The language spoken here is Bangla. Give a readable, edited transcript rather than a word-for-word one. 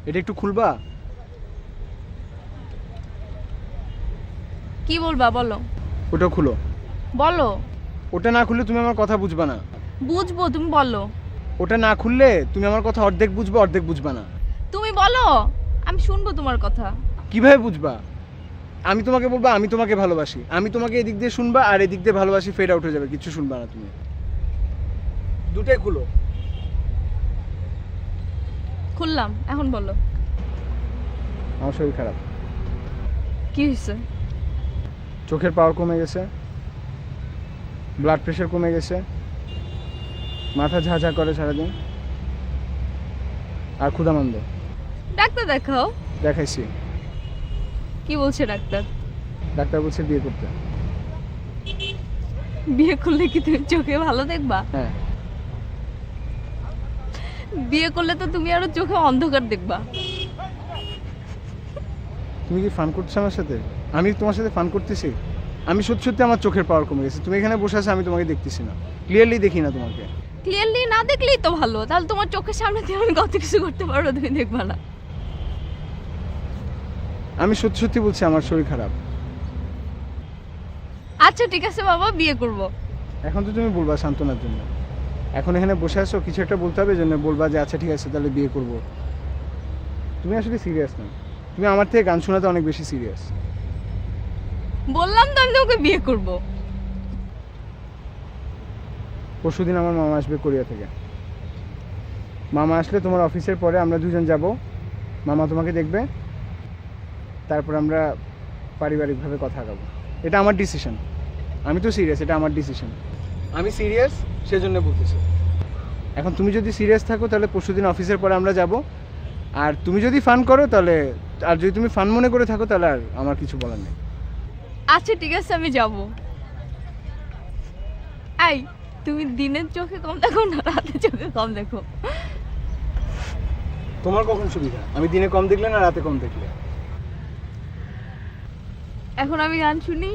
এটা একটু খুলবা? কি বলবা বলো? ওটা খুলো। বলো। ওটা না খুললে তুমি আমার কথা বুঝবা না। বুঝবো, তুমি বলো। ওটা না খুললে তুমি আমার কথা অর্ধেক বুঝবা, অর্ধেক বুঝবা না। তুমি বলো, আমি শুনবো তোমার কথা। কিভাবে বুঝবা? আমি তোমাকে বলবো আমি তোমাকে ভালোবাসি, আমি তোমাকে এদিক দিয়ে শুনবা, আর এদিক দিয়ে ভালোবাসি ফেড আউট হয়ে যাবে, কিছু শুনবা না তুমি। দুটাই খুলো। খুললাম, এখন বলো। আমার শরীর খারাপ। কি হয়েছে? চোখের পাওয়ার কমে গেছে, ব্লাড প্রেশার কমে গেছে, মাথা ঝাঁঝা করে সারাদিন, আর ক্ষুধামন্দ। ডাক্তার দেখাও। দেখাইছি। কি বলছে ডাক্তার? ডাক্তার বলছে বিয়ে করতে। বিয়ে করলে কি তুমি চোখে ভালো দেখবা? হ্যাঁ। বিয়ে করলে তো তুমি আরো চোখে অন্ধকার দেখবা। তুমি কি ফান করছো আমার সাথে? আমি তোমার সাথে ফান করতেছি? আমি সত্যি সত্যি আমার চোখের পাওয়ার কমে গেছে। তুমি এখানে বসে আছো, আমি তোমাকে দেখতেছি না, ক্লিয়ারলি দেখি না তোমাকে। ক্লিয়ারলি না দেখলেই তো ভালো, তাহলে তোমার চোখের সামনে দিয়ে আমি কত কিছু করতে পারবো, তুমি দেখবা না। আমি সত্যি সত্যি বলছি আমার শরীর খারাপ। আচ্ছা ঠিক আছে বাবা, বিয়ে করব। এখন তো তুমি বলবা সান্ত্বনার জন্য, এখন এখানে বসে আছো, কিছু একটা বলতে হবে জন্য বলবা যে আচ্ছা ঠিক আছে তাহলে বিয়ে করব। তুমি আসলে সিরিয়াস না, তুমি আমার থেকে গান শোনাতে অনেক বেশি সিরিয়াস। বললাম তো আমি তোমাকে বিয়ে করব। পরশুদিন আমার মামা আসবে কোরিয়া থেকে। মামা আসলে তোমার অফিসের পরে আমরা দুজন যাব, মামা তোমাকে দেখবে, তারপর আমরা পারিবারিকভাবে কথা আগাবো। এটা আমার ডিসিশন, আমি তো সিরিয়াস, এটা আমার ডিসিশন, আমি সিরিয়াস সেজন্য বলতেছি। এখন তুমি যদি সিরিয়াস থাকো তাহলে পরশুদিন অফিসের পরে আমরা যাব, আর তুমি যদি ফান করো তাহলে, আর যদি তুমি ফান মনে করে থাকো তাহলে আর আমার কিছু বলার নেই। আচ্ছা ঠিক আছে, আমি যাব। এই, তুমি দিনের চোখে কম দেখো না রাতে চোখে কম দেখো? তোমার কখন সুবিধা, আমি দিনে কম দেখলে না রাতে কম দেখলে? এখন আমি গান শুনি।